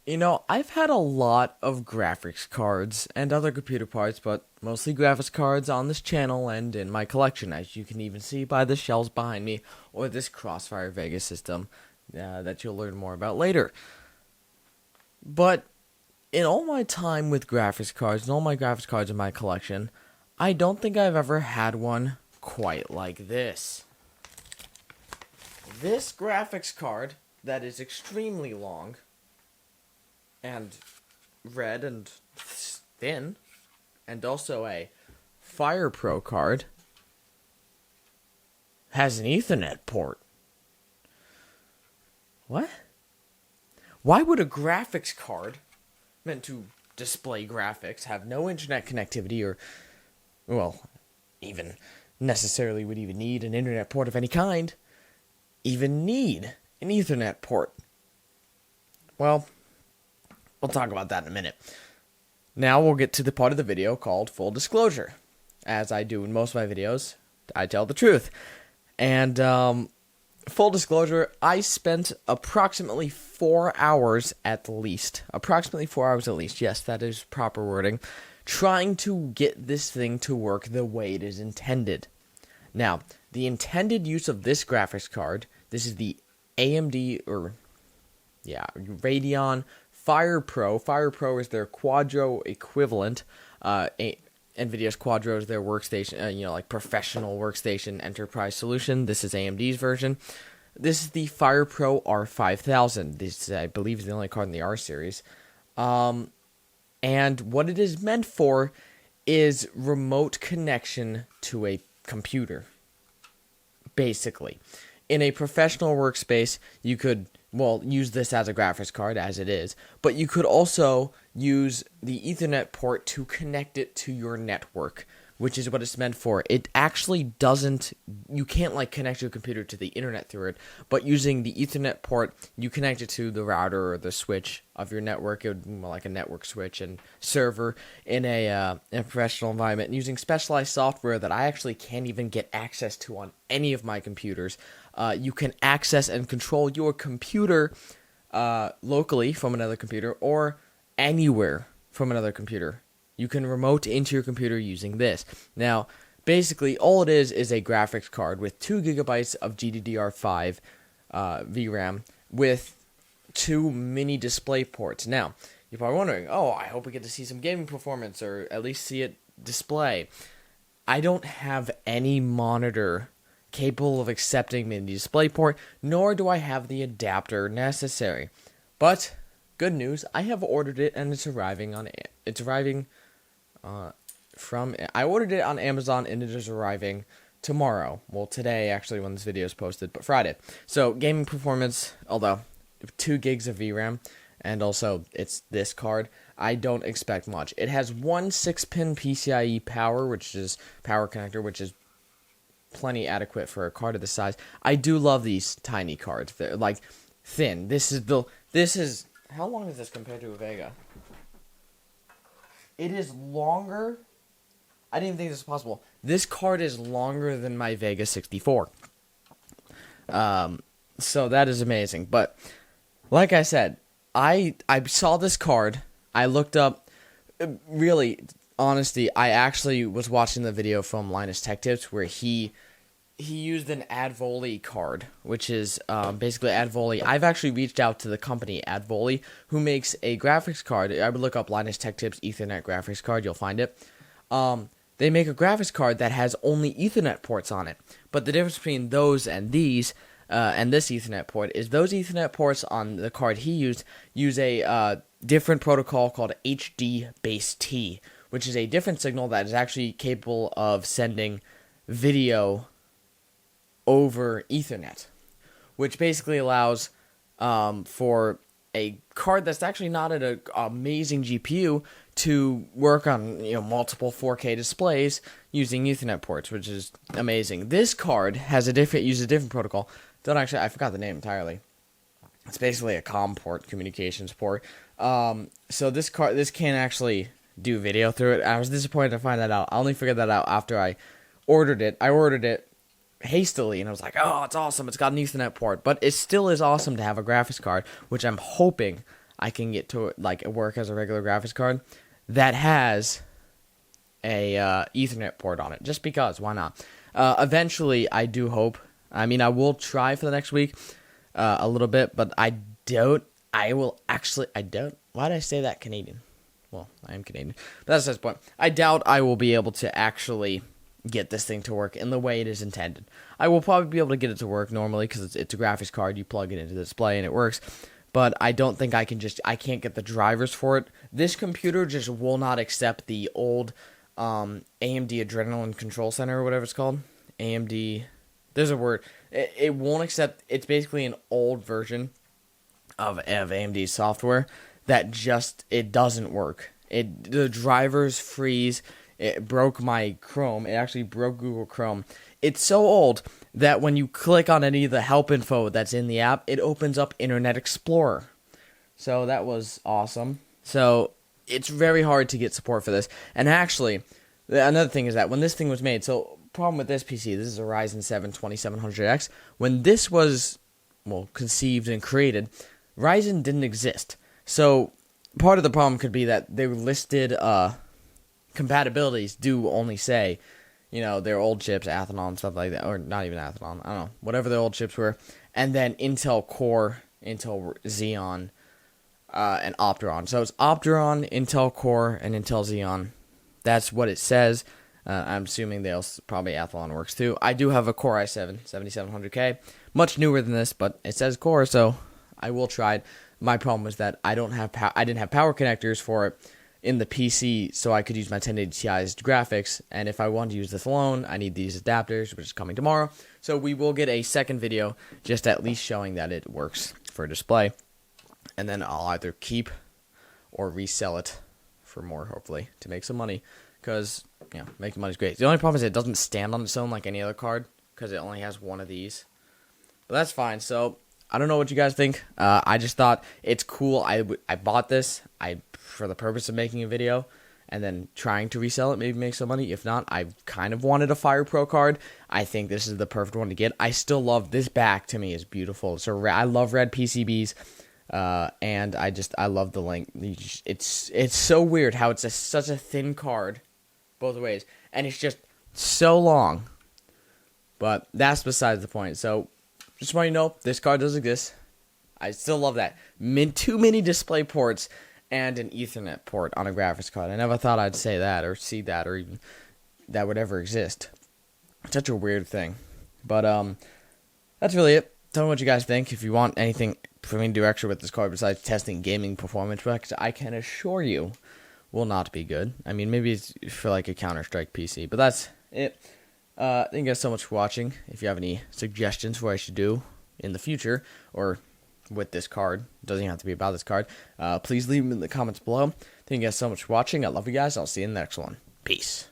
I've had a lot of graphics cards and other computer parts, but mostly graphics cards on this channel and in my collection, as you can even see by the shelves behind me, or this Crossfire Vega system that you'll learn more about later. But in all my time with graphics cards and all my graphics cards in my collection, I don't think I've ever had one quite like this. This graphics card that is extremely long and red and thin, and also a Fire Pro card, has an Ethernet port. What? Why would a graphics card meant to display graphics have no internet connectivity or, well, even necessarily would even need an internet port of any kind, even need an Ethernet port? Well, we'll talk about that in a minute. Now we'll get to the part of the video called full disclosure. As I do in most of my videos, I tell the truth. And full disclosure, I spent approximately 4 hours at least. Approximately 4 hours at least. Yes, that is proper wording. Trying to get this thing to work the way it is intended. Now, the intended use of this graphics card, this is the AMD, Radeon Fire Pro. Fire Pro is their Quadro equivalent. NVIDIA's Quadro is their workstation, like professional workstation enterprise solution. This is AMD's version. This is the Fire Pro R5000. This, I believe, is the only card in the R series. And what it is meant for is remote connection to a computer. Basically, in a professional workspace, you could, use this as a graphics card, as it is, but you could also use the Ethernet port to connect it to your network, which is what it's meant for. It actually doesn't, you can't connect your computer to the internet through it, but using the Ethernet port, you connect it to the router or the switch of your network. It would be more like a network switch and server in a professional environment, and using specialized software that I actually can't even get access to on any of my computers. You can access and control your computer locally from another computer or anywhere from another computer. You can remote into your computer using this. Now, basically, all it is a graphics card with 2 gigabytes of GDDR5 VRAM with 2 mini display ports. Now, you're probably wondering, I hope we get to see some gaming performance or at least see it display. I don't have any monitor capable of accepting mini display port, nor do I have the adapter necessary. But good news, I have ordered it and it's arriving. I ordered it on Amazon and it is arriving tomorrow. Well, today actually when this video is posted, but Friday. So gaming performance, although 2 gigs of VRAM, and also it's this card, I don't expect much. It has one 6-pin PCIe power connector, which is plenty adequate for a card of this size. I do love these tiny cards. They're thin. This is how long is this compared to a Vega? It is longer. I didn't even think this was possible. This card is longer than my Vega 64. So that is amazing. But like I said, I saw this card. I looked up. Really, honestly, I actually was watching the video from Linus Tech Tips where he used an Advolley card, which is basically Advolley. I've actually reached out to the company Advolley, who makes a graphics card. I would look up Linus Tech Tips Ethernet graphics card. You'll find it. They make a graphics card that has only Ethernet ports on it. But the difference between those and these, and this Ethernet port, is those Ethernet ports on the card he used use a different protocol called HD-Base-T, which is a different signal that is actually capable of sending video over Ethernet, which basically allows for a card that's actually not at an amazing GPU to work on multiple 4K displays using Ethernet ports, which is amazing. This card has uses a different protocol. I forgot the name entirely. It's basically a COM port, communications port. So this can't actually do video through it. I was disappointed to find that out. I only figured that out after I ordered it. I ordered it hastily, and I was like, oh, it's awesome, it's got an Ethernet port, but it still is awesome to have a graphics card, which I'm hoping I can get to like work as a regular graphics card that has a Ethernet port on it. Just because, why not? Eventually, I do hope. I mean, I will try for the next week a little bit, but I don't. I don't. Why did I say that Canadian? Well, I am Canadian. But that's the point. I doubt I will be able to actually get this thing to work in the way it is intended. I will probably be able to get it to work normally because it's a graphics card. You plug it into the display and it works. But I don't think I can't get the drivers for it. This computer just will not accept the old AMD Adrenalin Control Center or whatever it's called. AMD, there's a word. It won't accept, it's basically an old version of AMD software that it doesn't work. The drivers freeze. It broke my Chrome. It actually broke Google Chrome. It's so old that when you click on any of the help info that's in the app, it opens up Internet Explorer. So that was awesome. So it's very hard to get support for this. And actually, another thing is that when this thing was made, so problem with this PC, this is a Ryzen 7 2700X. When this was, conceived and created, Ryzen didn't exist. So part of the problem could be that they listed compatibilities do only say, their old chips, Athlon, stuff like that, or not even Athlon, I don't know, whatever their old chips were, and then Intel Core, Intel Xeon, and Opteron. So it's Opteron, Intel Core, and Intel Xeon. That's what it says. I'm assuming probably Athlon works too. I do have a Core i7 7700K, much newer than this, but it says Core, so I will try it. My problem was that I didn't have power connectors for it in the PC, so I could use my 1080 Ti's graphics, and if I wanted to use this alone, I need these adapters, which is coming tomorrow. So we will get a second video just at least showing that it works for display, and then I'll either keep or resell it for more, hopefully, to make some money, because, making money is great. The only problem is it doesn't stand on its own like any other card, because it only has one of these, but that's fine. So I don't know what you guys think. I just thought it's cool. I bought this for the purpose of making a video and then trying to resell it, maybe make some money. If not, I kind of wanted a Fire Pro card. I think this is the perfect one to get. I still love this back. To me is beautiful. So I love red PCBs, and I love the length. It's so weird how it's such a thin card both ways, and it's just so long. But that's besides the point. So just want you to know, this card does exist. I still love that. Too many display ports and an Ethernet port on a graphics card. I never thought I'd say that or see that or even that would ever exist. Such a weird thing. But that's really it. Tell me what you guys think. If you want anything for me to do extra with this card besides testing gaming performance, which I can assure you will not be good. I mean, maybe it's for like a Counter-Strike PC, but that's it. Thank you guys so much for watching. If you have any suggestions for what I should do in the future or with this card, it doesn't even have to be about this card, please leave them in the comments below. Thank you guys so much for watching. I love you guys. I'll see you in the next one. Peace.